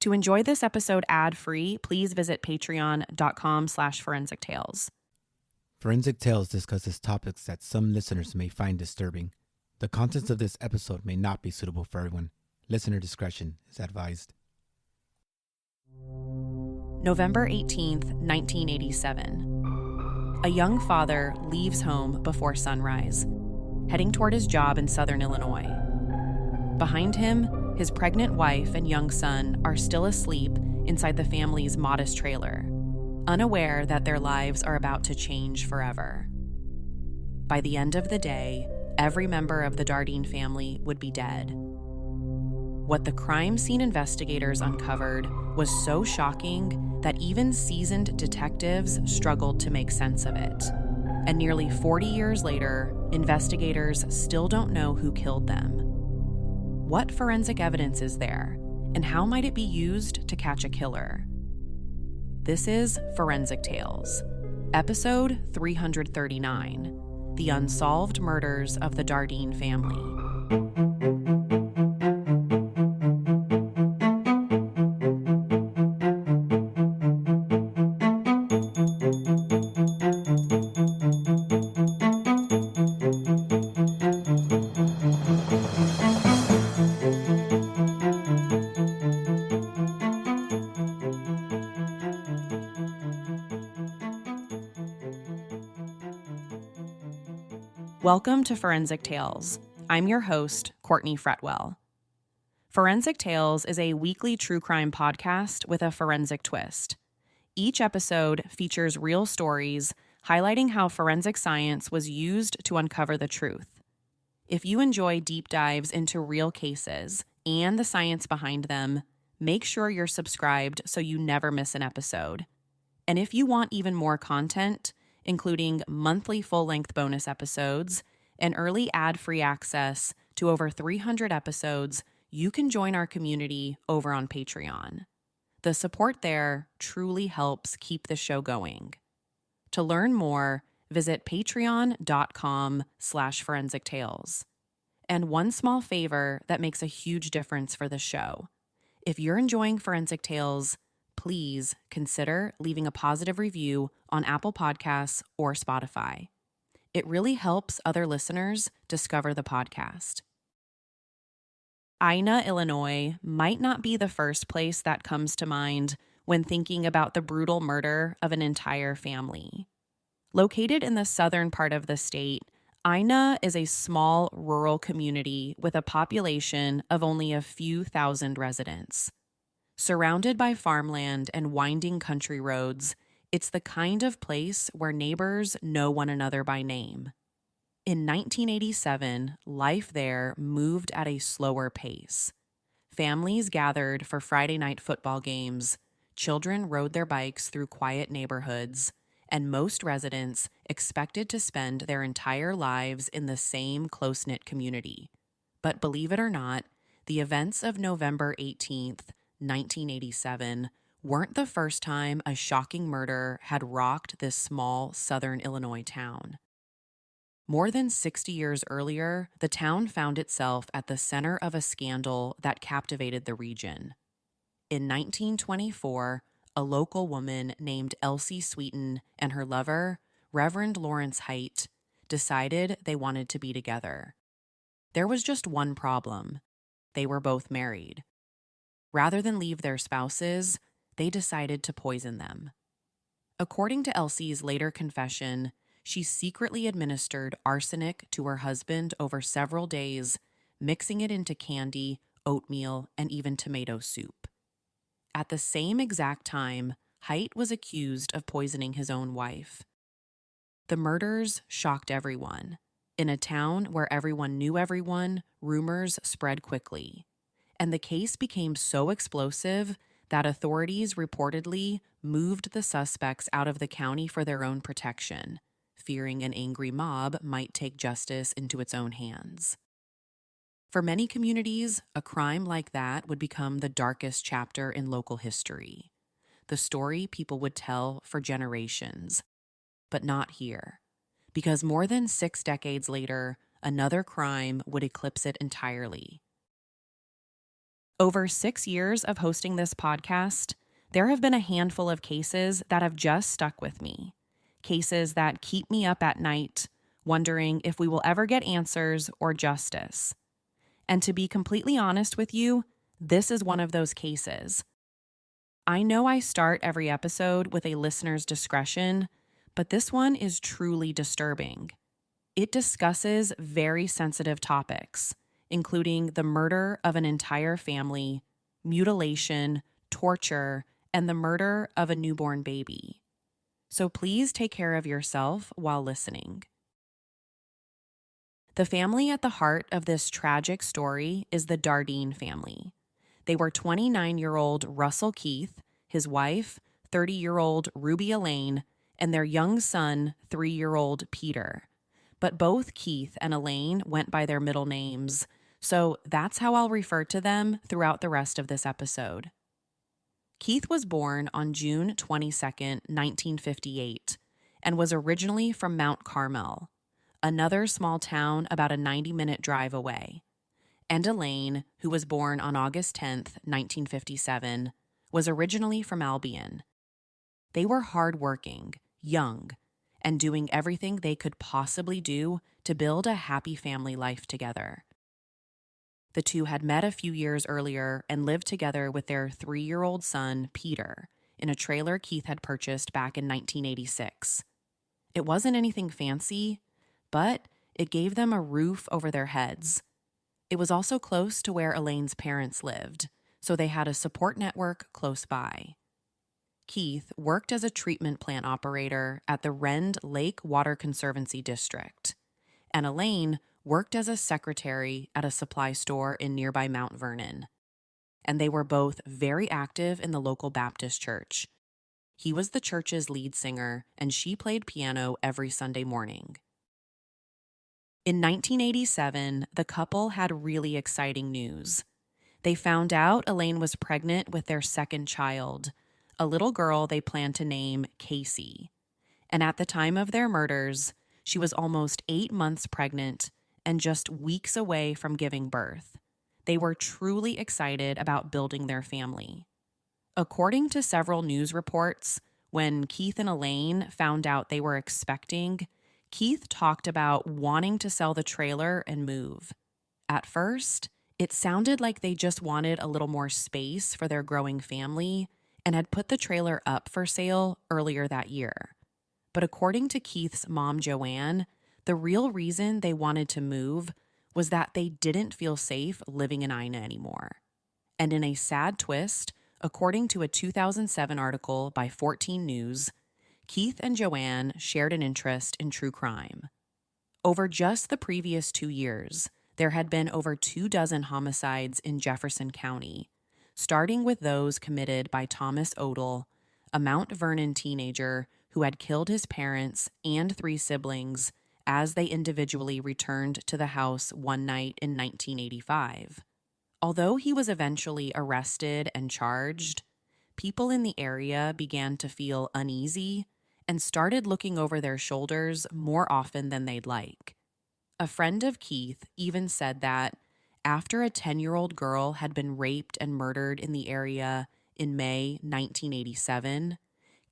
To enjoy this episode ad-free, please visit patreon.com/forensictales. Forensic Tales discusses topics that some listeners may find disturbing. The contents of this episode may not be suitable for everyone. Listener discretion is advised. November 18th, 1987. A young father leaves home before sunrise, heading toward his job in southern Illinois. Behind him, his pregnant wife and young son are still asleep inside the family's modest trailer, unaware that their lives are about to change forever. By the end of the day, every member of the Dardeen family would be dead. What the crime scene investigators uncovered was so shocking that even seasoned detectives struggled to make sense of it. And nearly 40 years later, investigators still don't know who killed them. What forensic evidence is there, and how might it be used to catch a killer? This is Forensic Tales, episode 339, The Unsolved Murders of the Dardeen Family. Welcome to Forensic Tales. I'm your host, Courtney Fretwell. Forensic Tales is a weekly true crime podcast with a forensic twist. Each episode features real stories highlighting how forensic science was used to uncover the truth. If you enjoy deep dives into real cases and the science behind them, make sure you're subscribed so you never miss an episode. And if you want even more content, including monthly full-length bonus episodes and early ad-free access to over 300 episodes, you can join our community over on Patreon. The support there truly helps keep the show going. To learn more, visit patreon.com/forensictales. And one small favor that makes a huge difference for the show. If you're enjoying Forensic Tales, please consider leaving a positive review on Apple Podcasts or Spotify. It really helps other listeners discover the podcast. Ina, Illinois might not be the first place that comes to mind when thinking about the brutal murder of an entire family. Located in the southern part of the state, Ina is a small rural community with a population of only a few thousand residents. Surrounded by farmland and winding country roads, it's the kind of place where neighbors know one another by name. In 1987, life there moved at a slower pace. Families gathered for Friday night football games, children rode their bikes through quiet neighborhoods, and most residents expected to spend their entire lives in the same close-knit community. But believe it or not, the events of November 18th, 1987 weren't the first time a shocking murder had rocked this small southern Illinois town. More than 60 years earlier, the town found itself at the center of a scandal that captivated the region. In 1924, a local woman named Elsie Sweeten and her lover, Reverend Lawrence Haight, decided they wanted to be together. There was just one problem. They were both married. Rather than leave their spouses, they decided to poison them. According to Elsie's later confession, she secretly administered arsenic to her husband over several days, mixing it into candy, oatmeal, and even tomato soup. At the same exact time, Haight was accused of poisoning his own wife. The murders shocked everyone. In a town where everyone knew everyone, rumors spread quickly. And the case became so explosive that authorities reportedly moved the suspects out of the county for their own protection, fearing an angry mob might take justice into its own hands. For many communities, a crime like that would become the darkest chapter in local history, the story people would tell for generations. But not here, because more than 6 decades later, another crime would eclipse it entirely. Over 6 years of hosting this podcast, there have been a handful of cases that have just stuck with me. Cases that keep me up at night, wondering if we will ever get answers or justice. And to be completely honest with you, this is one of those cases. I know I start every episode with a listener's discretion, but this one is truly disturbing. It discusses very sensitive topics, including the murder of an entire family, mutilation, torture, and the murder of a newborn baby. So please take care of yourself while listening. The family at the heart of this tragic story is the Dardeen family. They were 29-year-old Russell Keith, his wife, 30-year-old Ruby Elaine, and their young son, 3-year-old Peter. But both Keith and Elaine went by their middle names, so that's how I'll refer to them throughout the rest of this episode. Keith was born on June 22, 1958, and was originally from Mount Carmel, another small town about a 90-minute drive away. And Elaine, who was born on August 10, 1957, was originally from Albion. They were hardworking, young, and doing everything they could possibly do to build a happy family life together. The two had met a few years earlier and lived together with their 3-year-old son, Peter, in a trailer Keith had purchased back in 1986. It wasn't anything fancy, but it gave them a roof over their heads. It was also close to where Elaine's parents lived, so they had a support network close by. Keith worked as a treatment plant operator at the Rend Lake Water Conservancy District, and Elaine worked as a secretary at a supply store in nearby Mount Vernon. And they were both very active in the local Baptist church. He was the church's lead singer, and she played piano every Sunday morning. In 1987, the couple had really exciting news. They found out Elaine was pregnant with their second child, a little girl they planned to name Casey. And at the time of their murders, she was almost 8 months pregnant and just weeks away from giving birth. They were truly excited about building their family. According to several news reports, when Keith and Elaine found out they were expecting, Keith talked about wanting to sell the trailer and move. At first, it sounded like they just wanted a little more space for their growing family and had put the trailer up for sale earlier that year. But according to Keith's mom, Joanne, the real reason they wanted to move was that they didn't feel safe living in Ina anymore. And in a sad twist, according to a 2007 article by 14 News, Keith and Joanne shared an interest in true crime. Over just the previous 2 years, there had been over 24 homicides in Jefferson County, starting with those committed by Thomas Odell, a Mount Vernon teenager who had killed his parents and 3 siblings as they individually returned to the house one night in 1985. Although he was eventually arrested and charged, people in the area began to feel uneasy and started looking over their shoulders more often than they'd like. A friend of Keith even said that after a 10-year-old girl had been raped and murdered in the area in May 1987,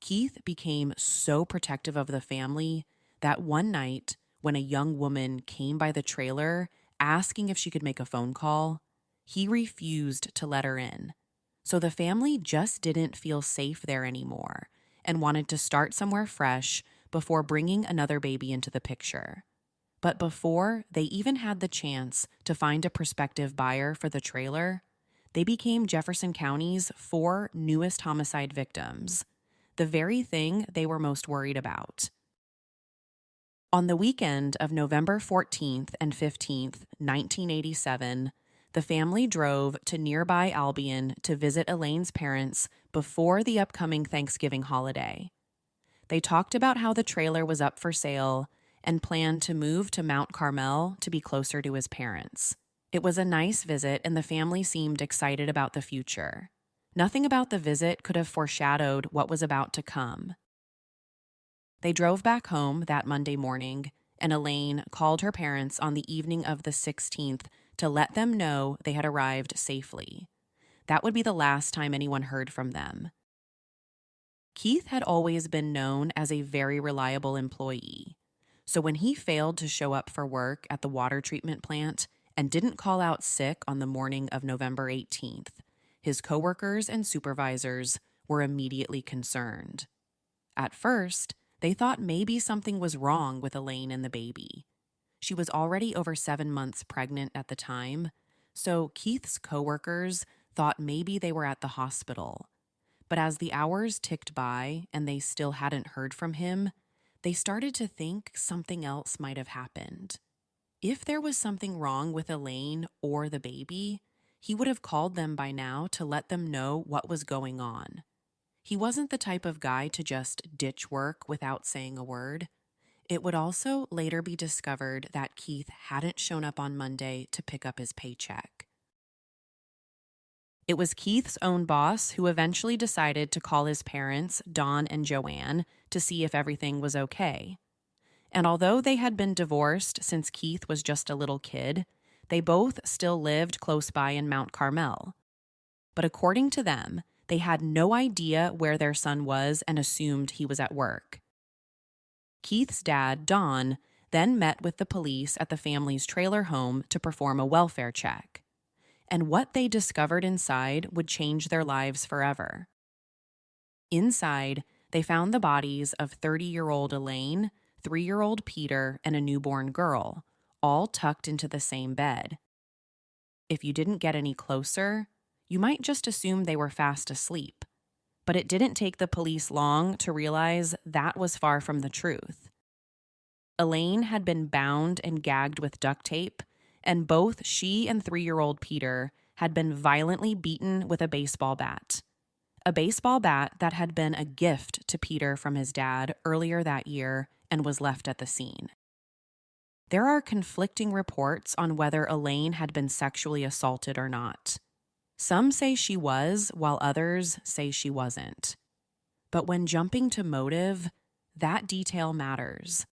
Keith became so protective of the family that one night, when a young woman came by the trailer asking if she could make a phone call, he refused to let her in. So the family just didn't feel safe there anymore and wanted to start somewhere fresh before bringing another baby into the picture. But before they even had the chance to find a prospective buyer for the trailer, they became Jefferson County's 4 newest homicide victims, the very thing they were most worried about. On the weekend of November 14th and 15th, 1987, the family drove to nearby Albion to visit Elaine's parents before the upcoming Thanksgiving holiday. They talked about how the trailer was up for sale and planned to move to Mount Carmel to be closer to his parents. It was a nice visit, and the family seemed excited about the future. Nothing about the visit could have foreshadowed what was about to come. They drove back home that Monday morning, and Elaine called her parents on the evening of the 16th to let them know they had arrived safely. that would be the last time anyone heard from them. Keith had always been known as a very reliable employee. So when he failed to show up for work at the water treatment plant and didn't call out sick on the morning of November 18th, his coworkers and supervisors were immediately concerned. At first, they thought maybe something was wrong with Elaine and the baby. She was already over 7 months pregnant at the time, so Keith's coworkers thought maybe they were at the hospital. But as the hours ticked by and they still hadn't heard from him, they started to think something else might have happened. If there was something wrong with Elaine or the baby, he would have called them by now to let them know what was going on. He wasn't the type of guy to just ditch work without saying a word. It would also later be discovered that Keith hadn't shown up on Monday to pick up his paycheck. It was Keith's own boss who eventually decided to call his parents, Dawn and Joanne, to see if everything was okay. And although they had been divorced since Keith was just a little kid, they both still lived close by in Mount Carmel. But according to them, they had no idea where their son was and assumed he was at work. Keith's dad, Don, then met with the police at the family's trailer home to perform a welfare check. And what they discovered inside would change their lives forever. Inside, they found the bodies of 30-year-old Elaine, 3-year-old Peter, and a newborn girl, all tucked into the same bed. If you didn't get any closer, you might just assume they were fast asleep. But it didn't take the police long to realize that was far from the truth. Elaine had been bound and gagged with duct tape, and both she and 3-year-old Peter had been violently beaten with a baseball bat. A baseball bat that had been a gift to Peter from his dad earlier that year and was left at the scene. There are conflicting reports on whether Elaine had been sexually assaulted or not. Some say she was, while others say she wasn't. But when jumping to motive, that detail matters.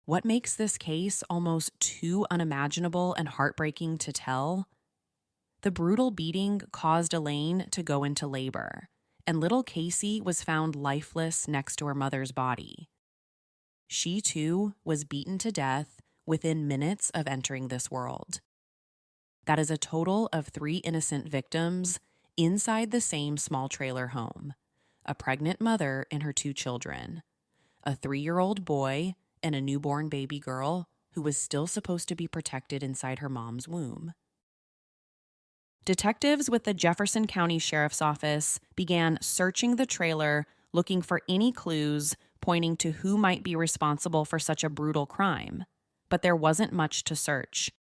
What makes this case almost too unimaginable and heartbreaking to tell? The brutal beating caused Elaine to go into labor, and little Casey was found lifeless next to her mother's body. She, too, was beaten to death within minutes of entering this world. That is a total of 3 innocent victims inside the same small trailer home: a pregnant mother and her 2 children, a 3-year-old boy, and a newborn baby girl who was still supposed to be protected inside her mom's womb. Detectives with the Jefferson County Sheriff's Office began searching the trailer, looking for any clues pointing to who might be responsible for such a brutal crime. But there wasn't much to search.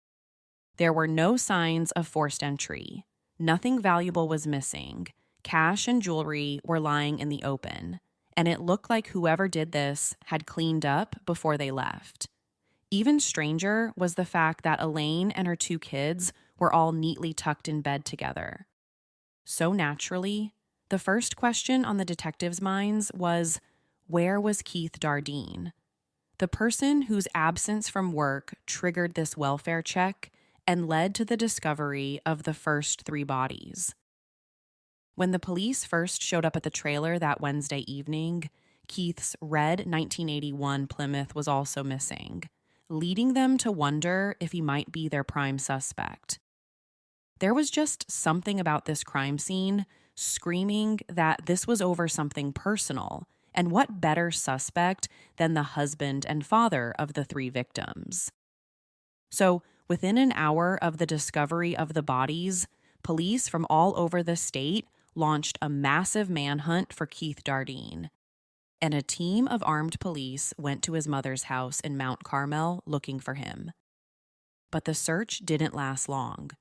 There were no signs of forced entry. Nothing valuable was missing. Cash and jewelry were lying in the open, and it looked like whoever did this had cleaned up before they left. Even stranger was the fact that Elaine and her 2 kids were all neatly tucked in bed together. So naturally, the first question on the detectives' minds was, where was Keith Dardeen? The person whose absence from work triggered this welfare check and led to the discovery of the first 3 bodies. When the police first showed up at the trailer that Wednesday evening, Keith's red 1981 Plymouth was also missing, leading them to wonder if he might be their prime suspect. There was just something about this crime scene screaming that this was over something personal, and what better suspect than the husband and father of the 3 victims? So, within an hour of the discovery of the bodies, police from all over the state launched a massive manhunt for Keith Dardeen, and a team of armed police went to his mother's house in Mount Carmel looking for him. But the search didn't last long.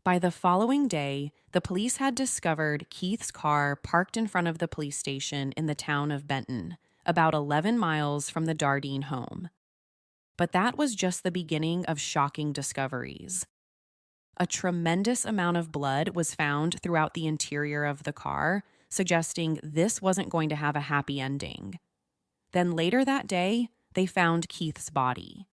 By the following day, the police had discovered Keith's car parked in front of the police station in the town of Benton, about 11 miles from the Dardeen home. But that was just the beginning of shocking discoveries. A tremendous amount of blood was found throughout the interior of the car, suggesting this wasn't going to have a happy ending. Then later that day, they found Keith's body.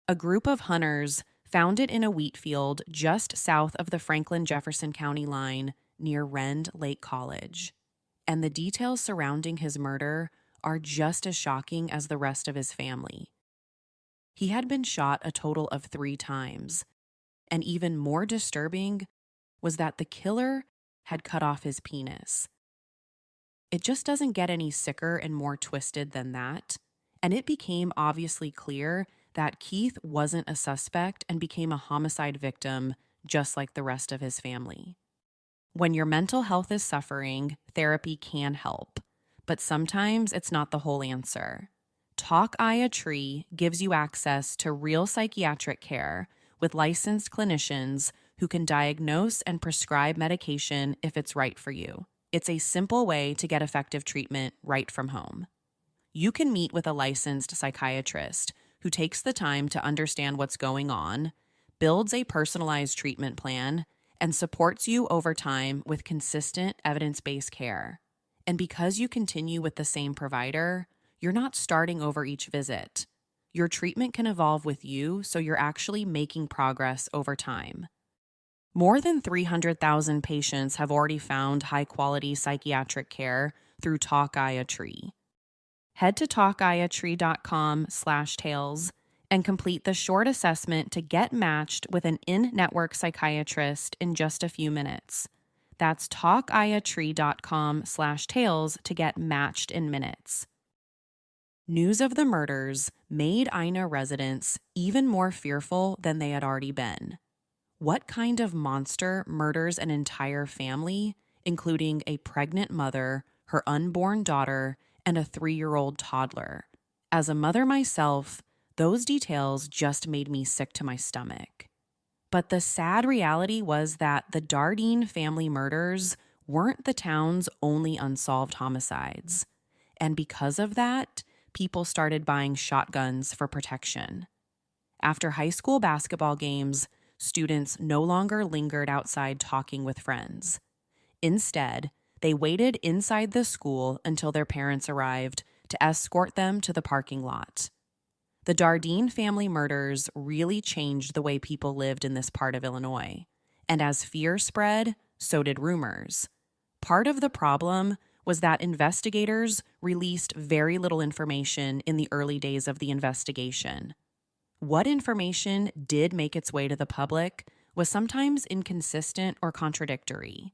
A group of hunters found it in a wheat field just south of the Franklin-Jefferson County line near Rend Lake College. And the details surrounding his murder are just as shocking as the rest of his family. He had been shot a total of 3 times, and even more disturbing was that the killer had cut off his penis. It just doesn't get any sicker and more twisted than that, and it became obviously clear that Keith wasn't a suspect and became a homicide victim just like the rest of his family. When your mental health is suffering, therapy can help, but sometimes it's not the whole answer. Talk a Tree gives you access to real psychiatric care with licensed clinicians who can diagnose and prescribe medication if it's right for you. It's a simple way to get effective treatment right from home. You can meet with a licensed psychiatrist who takes the time to understand what's going on, builds a personalized treatment plan, and supports you over time with consistent evidence-based care. And because you continue with the same provider, you're not starting over each visit. Your treatment can evolve with you, so you're actually making progress over time. More than 300,000 patients have already found high-quality psychiatric care through Talk a Tree. Head to talkiatree.com/tales and complete the short assessment to get matched with an in-network psychiatrist in just a few minutes. That's talkiatree.com/tales to get matched in minutes. News of the murders made Ina residents even more fearful than they had already been. What kind of monster murders an entire family, including a pregnant mother, her unborn daughter, and a 3-year-old toddler? As a mother myself, those details just made me sick to my stomach. But the sad reality was that the Dardeen family murders weren't the town's only unsolved homicides. And because of that, people started buying shotguns for protection. After high school basketball games, students no longer lingered outside talking with friends. Instead, they waited inside the school until their parents arrived to escort them to the parking lot. The Dardeen family murders really changed the way people lived in this part of Illinois. And as fear spread, so did rumors. Part of the problem was that investigators released very little information in the early days of the investigation. What information did make its way to the public was sometimes inconsistent or contradictory.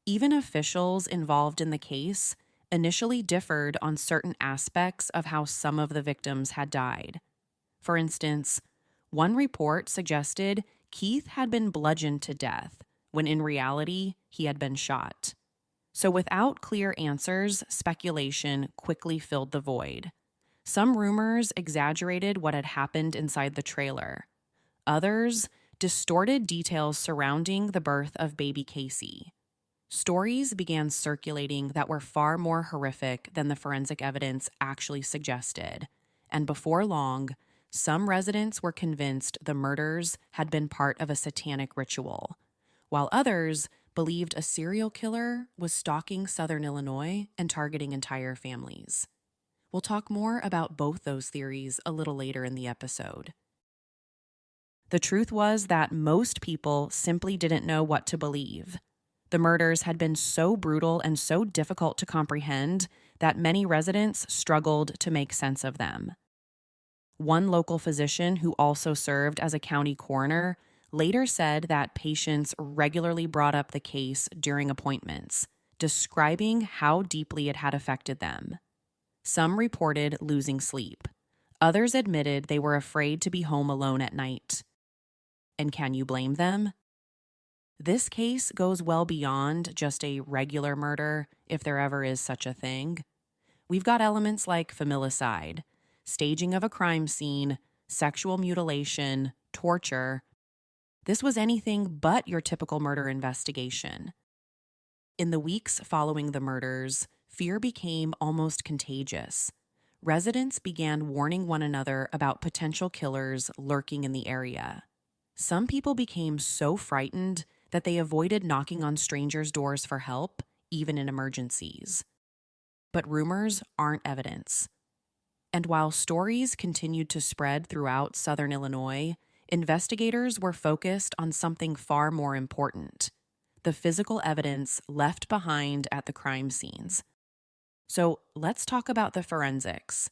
Even officials involved in the case initially differed on certain aspects of how some of the victims had died. For instance, one report suggested Keith had been bludgeoned to death, when in reality, he had been shot. So without clear answers, speculation quickly filled the void. Some rumors exaggerated what had happened inside the trailer. Others distorted details surrounding the birth of baby Casey. Stories began circulating that were far more horrific than the forensic evidence actually suggested, and before long, some residents were convinced the murders had been part of a satanic ritual, while others believed a serial killer was stalking southern Illinois and targeting entire families. We'll talk more about both those theories a little later in the episode. The truth was that most people simply didn't know what to believe. The murders had been so brutal and so difficult to comprehend that many residents struggled to make sense of them. One local physician who also served as a county coroner later said that patients regularly brought up the case during appointments, describing how deeply it had affected them. Some reported losing sleep. Others admitted they were afraid to be home alone at night. And can you blame them? This case goes well beyond just a regular murder, if there ever is such a thing. We've got elements like familicide, staging of a crime scene, sexual mutilation, torture. This was anything but your typical murder investigation. In the weeks following the murders, fear became almost contagious. Residents began warning one another about potential killers lurking in the area. Some people became so frightened that they avoided knocking on strangers' doors for help, even in emergencies. But rumors aren't evidence. And while stories continued to spread throughout southern Illinois, investigators were focused on something far more important: the physical evidence left behind at the crime scenes. So let's talk about the forensics.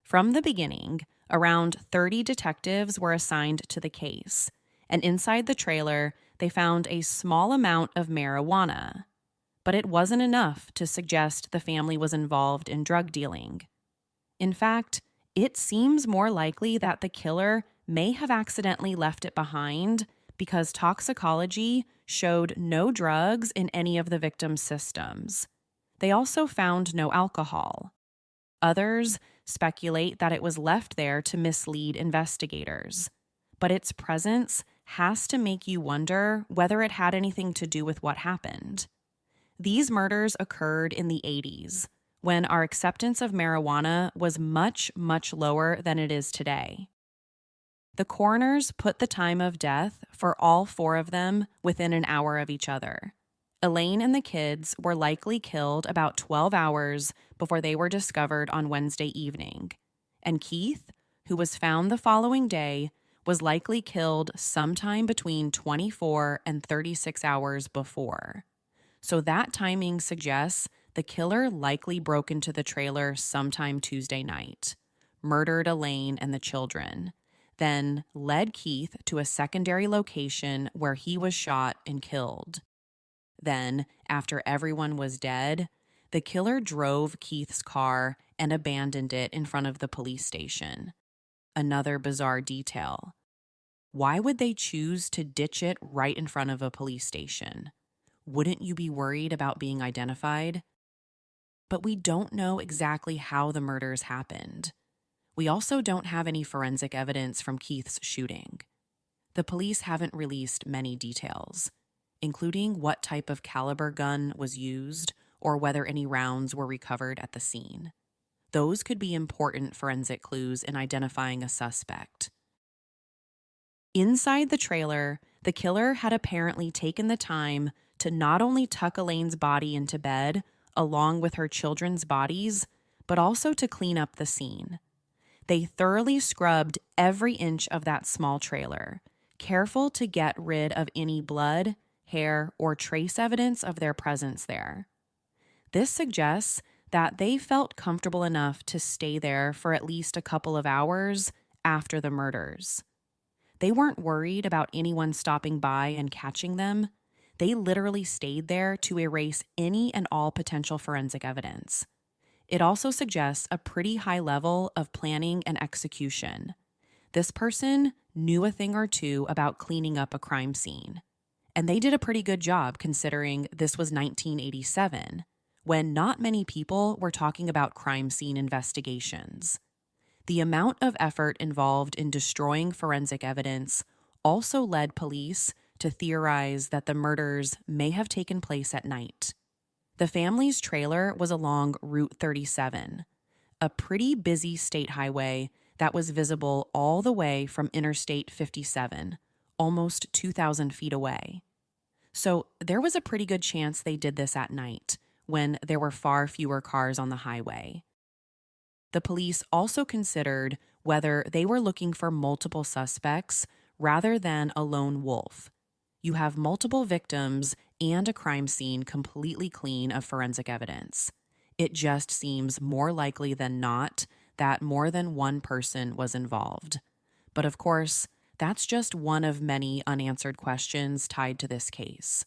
From the beginning, around 30 detectives were assigned to the case, and inside the trailer, they found a small amount of marijuana. But it wasn't enough to suggest the family was involved in drug dealing. In fact, it seems more likely that the killer may have accidentally left it behind because toxicology showed no drugs in any of the victims' systems. They also found no alcohol. Others speculate that it was left there to mislead investigators, but its presence has to make you wonder whether it had anything to do with what happened. These murders occurred in the 80s, when our acceptance of marijuana was much, much lower than it is today. The coroners put the time of death for all four of them within an hour of each other. Elaine and the kids were likely killed about 12 hours before they were discovered on Wednesday evening, and Keith, who was found the following day, was likely killed sometime between 24 and 36 hours before. So that timing suggests the killer likely broke into the trailer sometime Tuesday night, murdered Elaine and the children, then led Keith to a secondary location where he was shot and killed. Then, after everyone was dead, the killer drove Keith's car and abandoned it in front of the police station. Another bizarre detail. Why would they choose to ditch it right in front of a police station? Wouldn't you be worried about being identified? But we don't know exactly how the murders happened. We also don't have any forensic evidence from Keith's shooting. The police haven't released many details, including what type of caliber gun was used or whether any rounds were recovered at the scene. Those could be important forensic clues in identifying a suspect. Inside the trailer, the killer had apparently taken the time to not only tuck Elaine's body into bed, along with her children's bodies, but also to clean up the scene. They thoroughly scrubbed every inch of that small trailer, careful to get rid of any blood, hair, or trace evidence of their presence there. This suggests that they felt comfortable enough to stay there for at least a couple of hours after the murders. They weren't worried about anyone stopping by and catching them. They literally stayed there to erase any and all potential forensic evidence. It also suggests a pretty high level of planning and execution. This person knew a thing or two about cleaning up a crime scene. And they did a pretty good job considering this was 1987, when not many people were talking about crime scene investigations. The amount of effort involved in destroying forensic evidence also led police to theorize that the murders may have taken place at night. The family's trailer was along Route 37, a pretty busy state highway that was visible all the way from Interstate 57, almost 2,000 feet away. So there was a pretty good chance they did this at night, when there were far fewer cars on the highway. The police also considered whether they were looking for multiple suspects rather than a lone wolf. You have multiple victims and a crime scene completely clean of forensic evidence. It just seems more likely than not that more than one person was involved. But of course, that's just one of many unanswered questions tied to this case.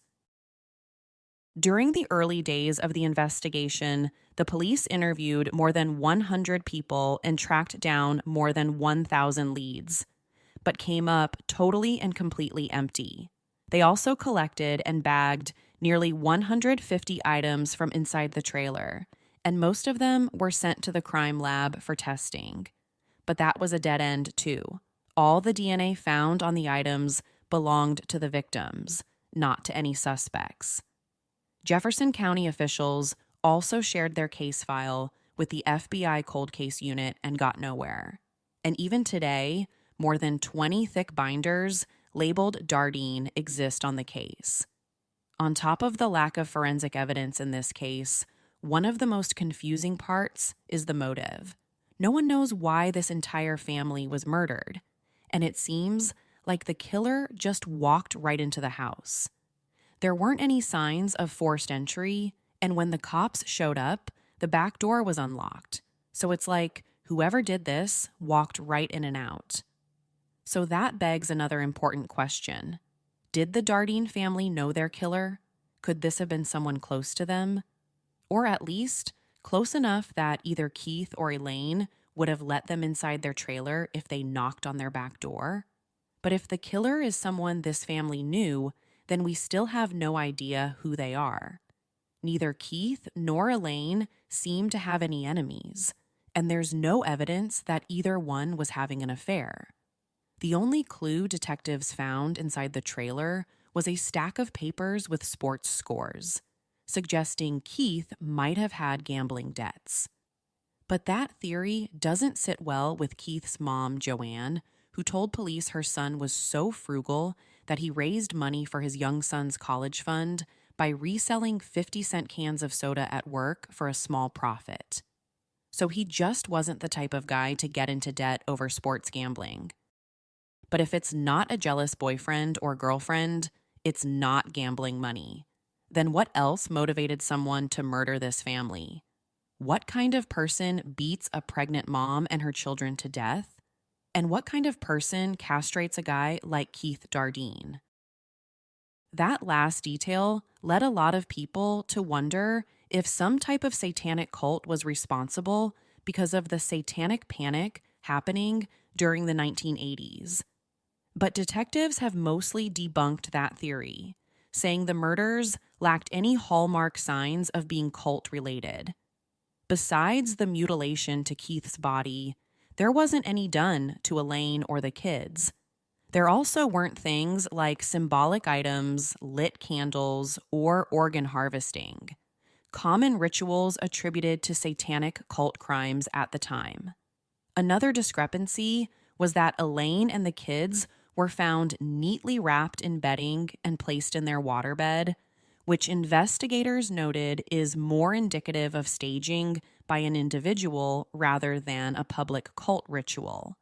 During the early days of the investigation, the police interviewed more than 100 people and tracked down more than 1,000 leads, but came up totally and completely empty. They also collected and bagged nearly 150 items from inside the trailer, and most of them were sent to the crime lab for testing. But that was a dead end, too. All the DNA found on the items belonged to the victims, not to any suspects. Jefferson County officials also shared their case file with the FBI cold case unit and got nowhere. And even today, more than 20 thick binders labeled Dardeen exist on the case. On top of the lack of forensic evidence in this case, one of the most confusing parts is the motive. No one knows why this entire family was murdered. and it seems like the killer just walked right into the house. There weren't any signs of forced entry, and when the cops showed up, the back door was unlocked. So it's like whoever did this walked right in and out. So that begs another important question. Did the Dardeen family know their killer? Could this have been someone close to them? Or at least close enough that either Keith or Elaine would have let them inside their trailer if they knocked on their back door? But if the killer is someone this family knew, then we still have no idea who they are. Neither Keith nor Elaine seem to have any enemies, and there's no evidence that either one was having an affair. The only clue detectives found inside the trailer was a stack of papers with sports scores, suggesting Keith might have had gambling debts. But that theory doesn't sit well with Keith's mom, Joanne, who told police her son was so frugal that he raised money for his young son's college fund by reselling 50-cent cans of soda at work for a small profit. So he just wasn't the type of guy to get into debt over sports gambling. But if it's not a jealous boyfriend or girlfriend, it's not gambling money. Then what else motivated someone to murder this family? What kind of person beats a pregnant mom and her children to death? And what kind of person castrates a guy like Keith Dardeen? That last detail led a lot of people to wonder if some type of satanic cult was responsible because of the satanic panic happening during the 1980s. But detectives have mostly debunked that theory, saying the murders lacked any hallmark signs of being cult-related. Besides the mutilation to Keith's body, there wasn't any done to Elaine or the kids. There also weren't things like symbolic items, lit candles, or organ harvesting, common rituals attributed to satanic cult crimes at the time. Another discrepancy was that Elaine and the kids were found neatly wrapped in bedding and placed in their waterbed, which investigators noted is more indicative of staging by an individual rather than a public cult ritual.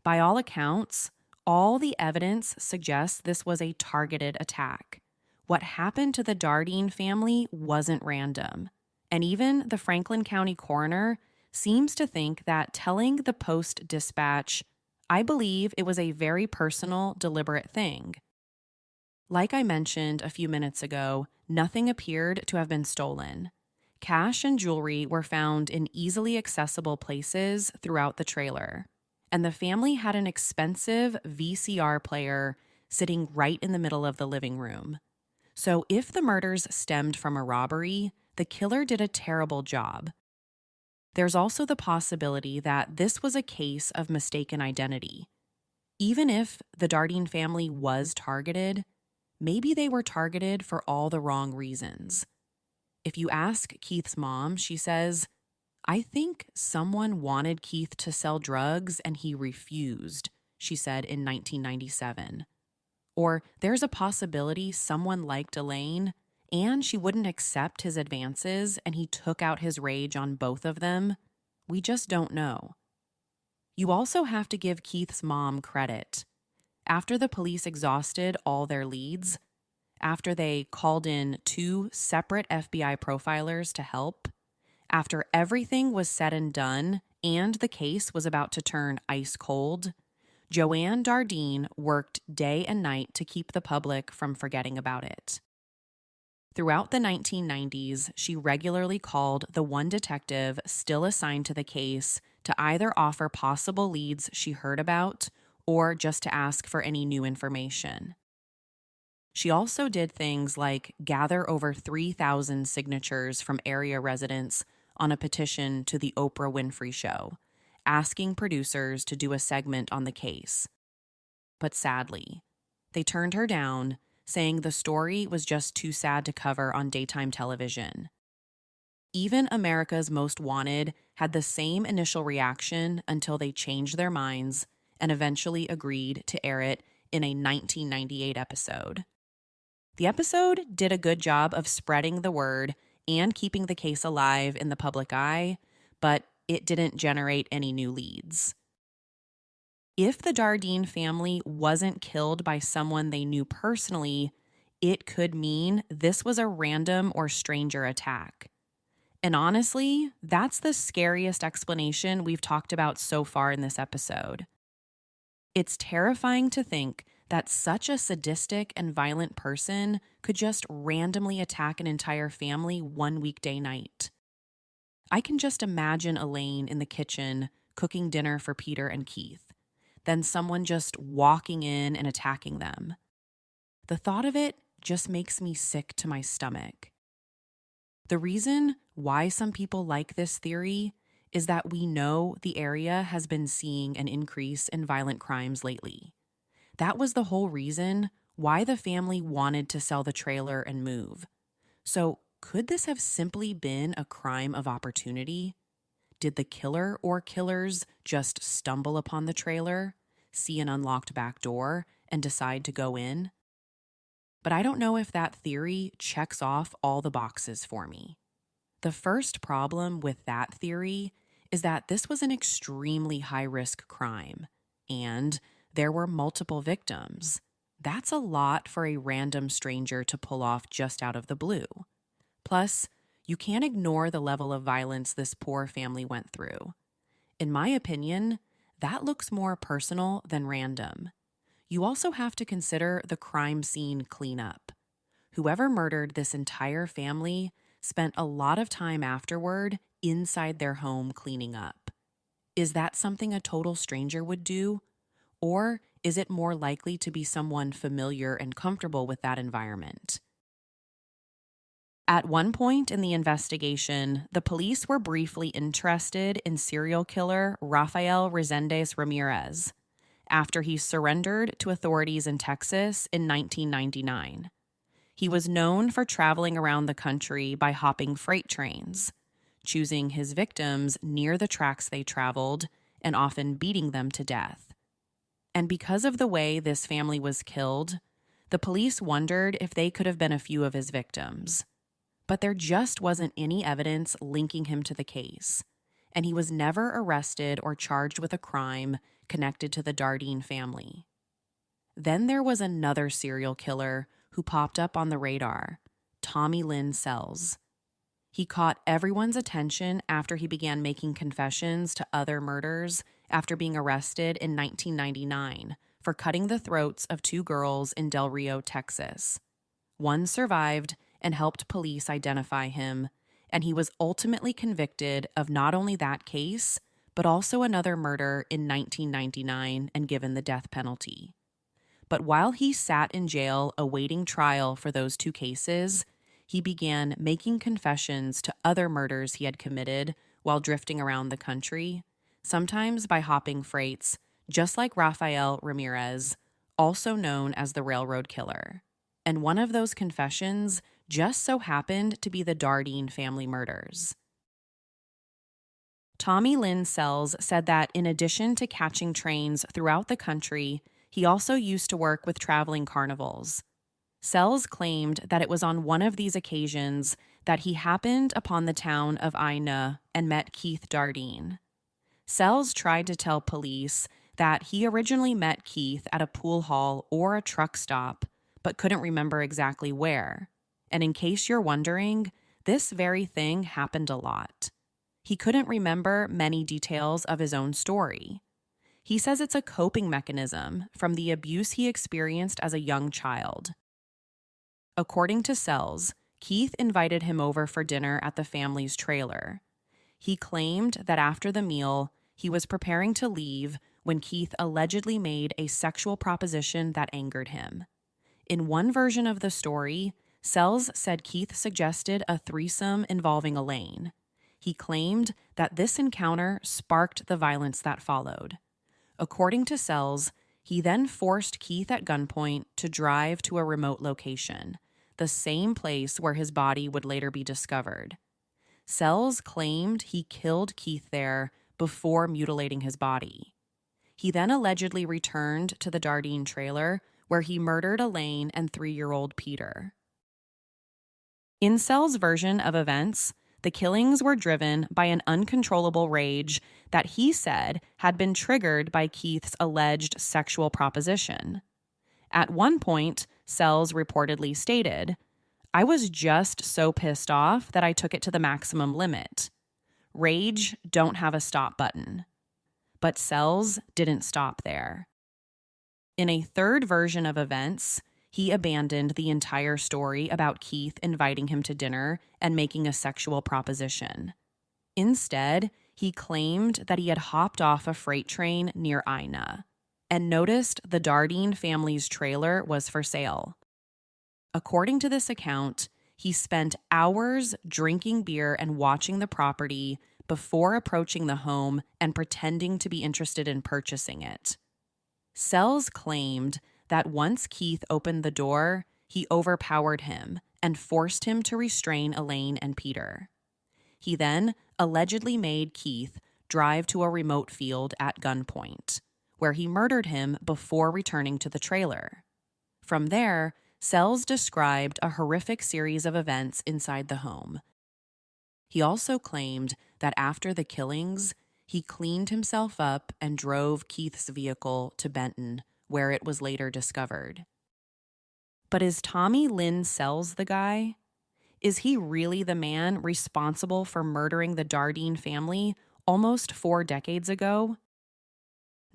By all accounts, all the evidence suggests this was a targeted attack. What happened to the Dardeen family wasn't random, and even the Franklin County coroner seems to think that telling the Post-Dispatch, "I believe it was a very personal, deliberate thing." Like I mentioned a few minutes ago, nothing appeared to have been stolen. Cash and jewelry were found in easily accessible places throughout the trailer, and the family had an expensive VCR player sitting right in the middle of the living room. So if the murders stemmed from a robbery, the killer did a terrible job. There's also the possibility that this was a case of mistaken identity. Even if the Dardeen family was targeted, maybe they were targeted for all the wrong reasons. If you ask Keith's mom, she says, "I think someone wanted Keith to sell drugs and he refused," she said in 1997. Or there's a possibility someone liked Elaine and she wouldn't accept his advances and he took out his rage on both of them. We just don't know. You also have to give Keith's mom credit. After the police exhausted all their leads, after they called in 2 separate FBI profilers to help, after everything was said and done and the case was about to turn ice cold, Joanne Dardeen worked day and night to keep the public from forgetting about it. Throughout the 1990s, she regularly called the one detective still assigned to the case to either offer possible leads she heard about or just to ask for any new information. She also did things like gather over 3,000 signatures from area residents on a petition to the Oprah Winfrey Show, asking producers to do a segment on the case. But sadly, they turned her down, saying the story was just too sad to cover on daytime television. Even America's Most Wanted had the same initial reaction until they changed their minds and eventually agreed to air it in a 1998 episode. The episode did a good job of spreading the word and keeping the case alive in the public eye, but it didn't generate any new leads. If the Dardeen family wasn't killed by someone they knew personally, it could mean this was a random or stranger attack. And honestly, that's the scariest explanation we've talked about so far in this episode. It's terrifying to think that such a sadistic and violent person could just randomly attack an entire family one weekday night. I can just imagine Elaine in the kitchen cooking dinner for Peter and Keith, then someone just walking in and attacking them. The thought of it just makes me sick to my stomach. The reason why some people like this theory is that we know the area has been seeing an increase in violent crimes lately. That was the whole reason why the family wanted to sell the trailer and move. So, could this have simply been a crime of opportunity? Did the killer or killers just stumble upon the trailer, see an unlocked back door, and decide to go in? But I don't know if that theory checks off all the boxes for me. The first problem with that theory is that this was an extremely high-risk crime, and there were multiple victims. That's a lot for a random stranger to pull off just out of the blue. Plus, you can't ignore the level of violence this poor family went through. In my opinion, that looks more personal than random. You also have to consider the crime scene cleanup. Whoever murdered this entire family spent a lot of time afterward inside their home cleaning up. Is that something a total stranger would do? Or is it more likely to be someone familiar and comfortable with that environment? At one point in the investigation, the police were briefly interested in serial killer Rafael Resendez Ramirez after he surrendered to authorities in Texas in 1999. He was known for traveling around the country by hopping freight trains, choosing his victims near the tracks they traveled, and often beating them to death. And because of the way this family was killed, the police wondered if they could have been a few of his victims. But there just wasn't any evidence linking him to the case, and he was never arrested or charged with a crime connected to the Dardeen family. Then there was another serial killer who popped up on the radar, Tommy Lynn Sells. He caught everyone's attention after he began making confessions to other murders after being arrested in 1999 for cutting the throats of two girls in Del Rio, Texas. One survived and helped police identify him, and he was ultimately convicted of not only that case, but also another murder in 1999 and given the death penalty. But while he sat in jail awaiting trial for those two cases, he began making confessions to other murders he had committed while drifting around the country, sometimes by hopping freights, just like Rafael Ramirez, also known as the Railroad Killer. And one of those confessions just so happened to be the Dardeen family murders. Tommy Lynn Sells said that in addition to catching trains throughout the country, he also used to work with traveling carnivals. Sells claimed that it was on one of these occasions that he happened upon the town of Ina and met Keith Dardeen. Sells tried to tell police that he originally met Keith at a pool hall or a truck stop, but couldn't remember exactly where. And in case you're wondering, this very thing happened a lot. He couldn't remember many details of his own story. He says it's a coping mechanism from the abuse he experienced as a young child. According to Sells, Keith invited him over for dinner at the family's trailer. He claimed that after the meal, he was preparing to leave when Keith allegedly made a sexual proposition that angered him. In one version of the story, Sells said Keith suggested a threesome involving Elaine. He claimed that this encounter sparked the violence that followed. According to Sells, he then forced Keith at gunpoint to drive to a remote location, the same place where his body would later be discovered. Sells claimed he killed Keith there before mutilating his body. He then allegedly returned to the Dardeen trailer where he murdered Elaine and 3-year-old Peter. In Sells' version of events, The killings were driven by an uncontrollable rage that he said had been triggered by Keith's alleged sexual proposition. At one point, Sells reportedly stated, "I was just so pissed off that I took it to the maximum limit. Rage don't have a stop button." But Sells didn't stop there. In a third version of events, he abandoned the entire story about Keith inviting him to dinner and making a sexual proposition. Instead, he claimed that he had hopped off a freight train near Ina and noticed the Dardeen family's trailer was for sale. According to this account, he spent hours drinking beer and watching the property before approaching the home and pretending to be interested in purchasing it. Sells claimed that once Keith opened the door, he overpowered him and forced him to restrain Elaine and Peter. He then allegedly made Keith drive to a remote field at gunpoint, where he murdered him before returning to the trailer. From there, Sells described a horrific series of events inside the home. He also claimed that after the killings, he cleaned himself up and drove Keith's vehicle to Benton, where it was later discovered. But is Tommy Lynn Sells the guy? Is he really the man responsible for murdering the Dardeen family almost 4 decades ago?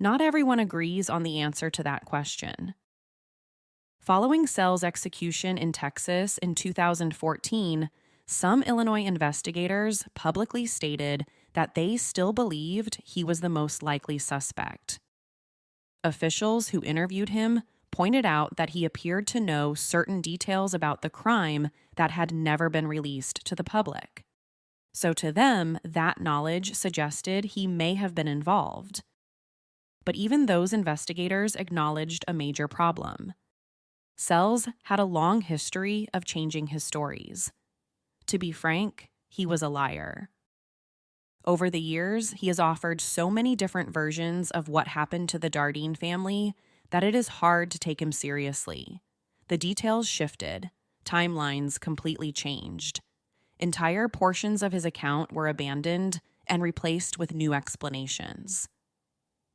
Not everyone agrees on the answer to that question. Following Sells' execution in Texas in 2014, some Illinois investigators publicly stated that they still believed he was the most likely suspect. Officials who interviewed him pointed out that he appeared to know certain details about the crime that had never been released to the public. So to them, that knowledge suggested he may have been involved. But even those investigators acknowledged a major problem. Sells had a long history of changing his stories. To be frank, he was a liar. Over the years, he has offered so many different versions of what happened to the Dardeen family that it is hard to take him seriously. The details shifted, timelines completely changed. Entire portions of his account were abandoned and replaced with new explanations.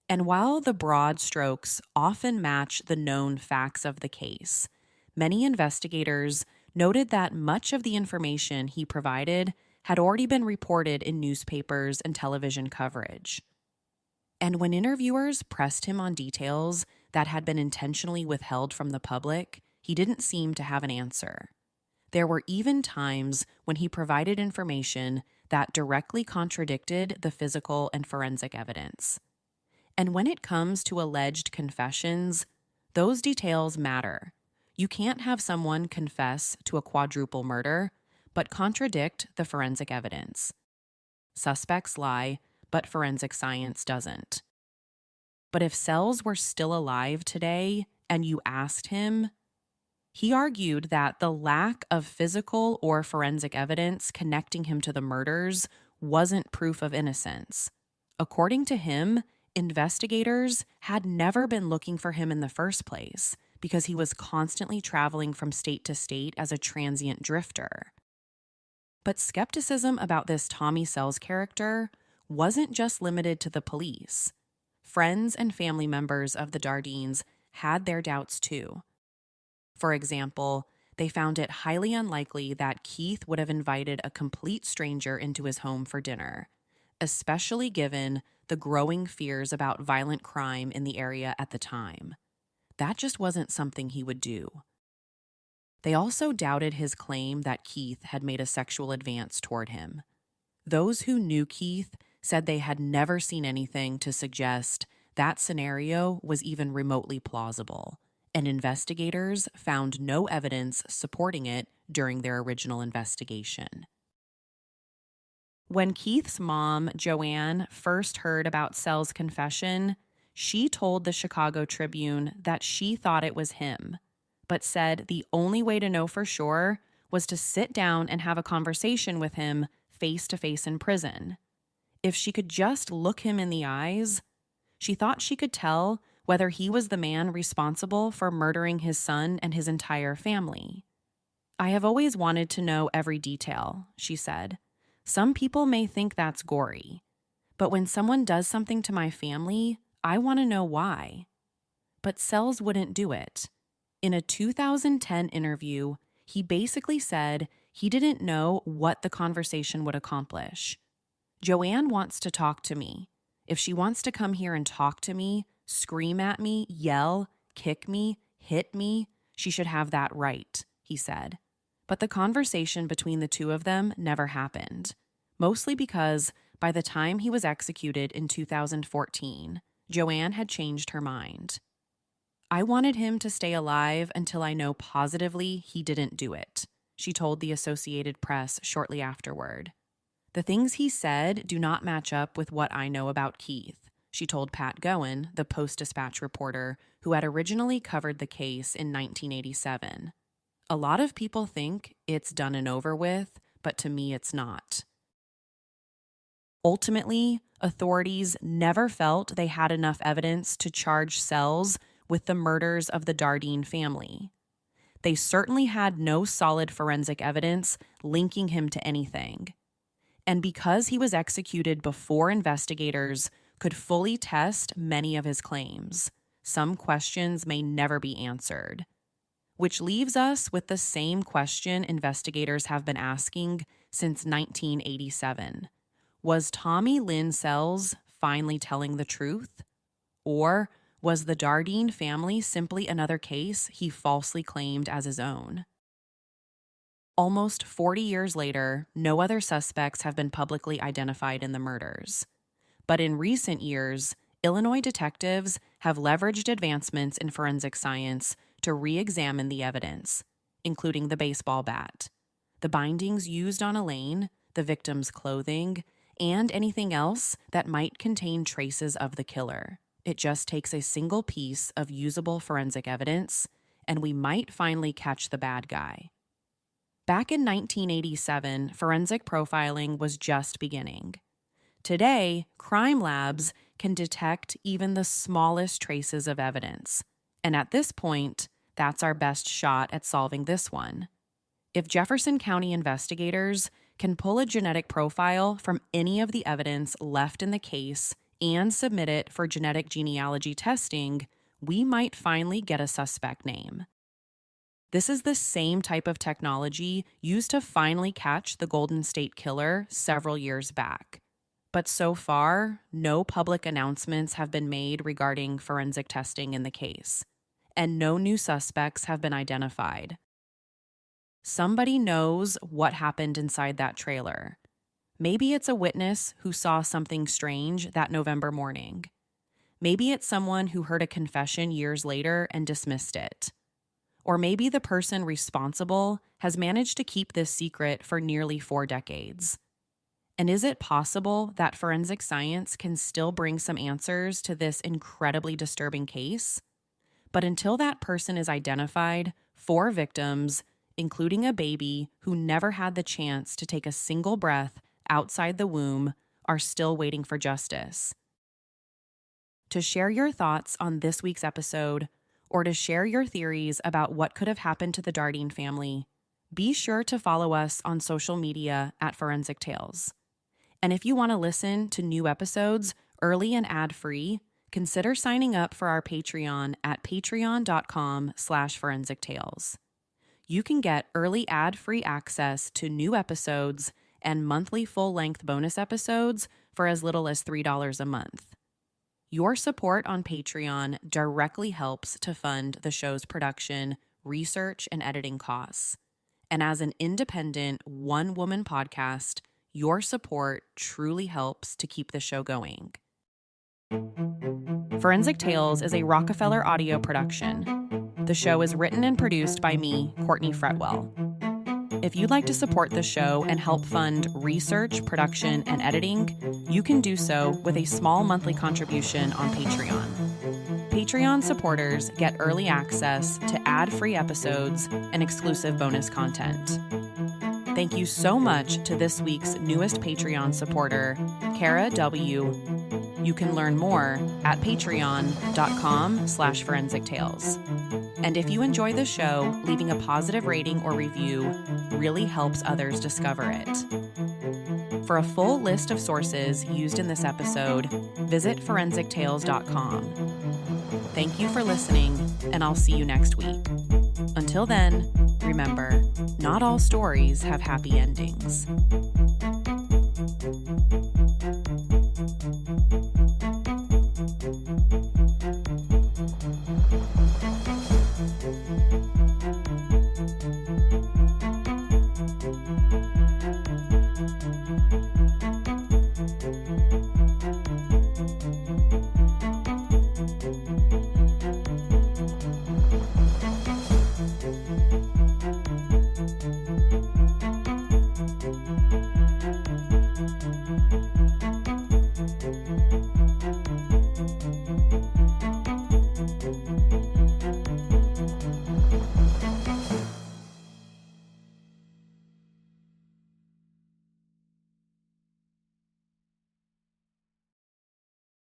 And while the broad strokes often match the known facts of the case, many investigators noted that much of the information he provided had already been reported in newspapers and television coverage. And when interviewers pressed him on details that had been intentionally withheld from the public, he didn't seem to have an answer. There were even times when he provided information that directly contradicted the physical and forensic evidence. And when it comes to alleged confessions, those details matter. You can't have someone confess to a quadruple murder, but contradict the forensic evidence. Suspects lie, but forensic science doesn't. But if Sells were still alive today and you asked him, he argued that the lack of physical or forensic evidence connecting him to the murders wasn't proof of innocence. According to him, investigators had never been looking for him in the first place because he was constantly traveling from state to state as a transient drifter. But skepticism about this Tommy Sells character wasn't just limited to the police. Friends and family members of the Dardeens had their doubts too. For example, they found it highly unlikely that Keith would have invited a complete stranger into his home for dinner, especially given the growing fears about violent crime in the area at the time. That just wasn't something he would do. They also doubted his claim that Keith had made a sexual advance toward him. Those who knew Keith said they had never seen anything to suggest that scenario was even remotely plausible, and investigators found no evidence supporting it during their original investigation. When Keith's mom, Joanne, first heard about Sells' confession, she told the Chicago Tribune that she thought it was him, but said the only way to know for sure was to sit down and have a conversation with him face to face in prison. If she could just look him in the eyes, she thought she could tell whether he was the man responsible for murdering his son and his entire family. "I have always wanted to know every detail," she said, Some people may think that's gory, but when someone does something to my family, I want to know why. But Sells wouldn't do it. In a 2010 interview, he basically said he didn't know what the conversation would accomplish. Joanne wants to talk to me. If she wants to come here and talk to me, scream at me, yell, kick me, hit me, she should have that right, he said. But the conversation between the two of them never happened, mostly because by the time he was executed in 2014, Joanne had changed her mind. I wanted him to stay alive until I know positively he didn't do it, she told the Associated Press shortly afterward. The things he said do not match up with what I know about Keith, she told Pat Goen, the Post-Dispatch reporter who had originally covered the case in 1987. A lot of people think it's done and over with, but to me it's not. Ultimately, authorities never felt they had enough evidence to charge Sells with the murders of the Dardeen family. They certainly had no solid forensic evidence linking him to anything. And because he was executed before investigators could fully test many of his claims, some questions may never be answered. Which leaves us with the same question investigators have been asking since 1987. Was Tommy Lynn Sells finally telling the truth? Or was the Dardeen family simply another case he falsely claimed as his own? Almost 40 years later, no other suspects have been publicly identified in the murders. But in recent years, Illinois detectives have leveraged advancements in forensic science to re-examine the evidence, including the baseball bat, the bindings used on Elaine, the victim's clothing, and anything else that might contain traces of the killer. It just takes a single piece of usable forensic evidence, and we might finally catch the bad guy. Back in 1987, forensic profiling was just beginning. Today, crime labs can detect even the smallest traces of evidence, and at this point, that's our best shot at solving this one. If Jefferson County investigators can pull a genetic profile from any of the evidence left in the case and submit it for genetic genealogy testing, we might finally get a suspect name. This is the same type of technology used to finally catch the Golden State Killer several years back. But so far, no public announcements have been made regarding forensic testing in the case, and no new suspects have been identified. Somebody knows what happened inside that trailer. Maybe it's a witness who saw something strange that November morning. Maybe it's someone who heard a confession years later and dismissed it. Or maybe the person responsible has managed to keep this secret for nearly 4 decades. And is it possible that forensic science can still bring some answers to this incredibly disturbing case? But until that person is identified, 4 victims, including a baby who never had the chance to take a single breath outside the womb, are still waiting for justice. To share your thoughts on this week's episode, or to share your theories about what could have happened to the Dardeen family, be sure to follow us on social media at Forensic Tales. And if you want to listen to new episodes early and ad-free, consider signing up for our Patreon at patreon.com/Forensic Tales. You can get early ad-free access to new episodes and monthly full-length bonus episodes for as little as $3 a month. Your support on Patreon directly helps to fund the show's production, research, and editing costs. And as an independent, one-woman podcast, your support truly helps to keep the show going. Forensic Tales is a Rockefeller audio production. The show is written and produced by me, Courtney Fretwell. If you'd like to support the show and help fund research, production, and editing, you can do so with a small monthly contribution on Patreon. Patreon supporters get early access to ad-free episodes and exclusive bonus content. Thank you so much to this week's newest Patreon supporter, Kara W. You can learn more at patreon.com/Forensic Tales. And if you enjoy the show, leaving a positive rating or review really helps others discover it. For a full list of sources used in this episode, visit forensictales.com. Thank you for listening, and I'll see you next week. Until then, remember, not all stories have happy endings.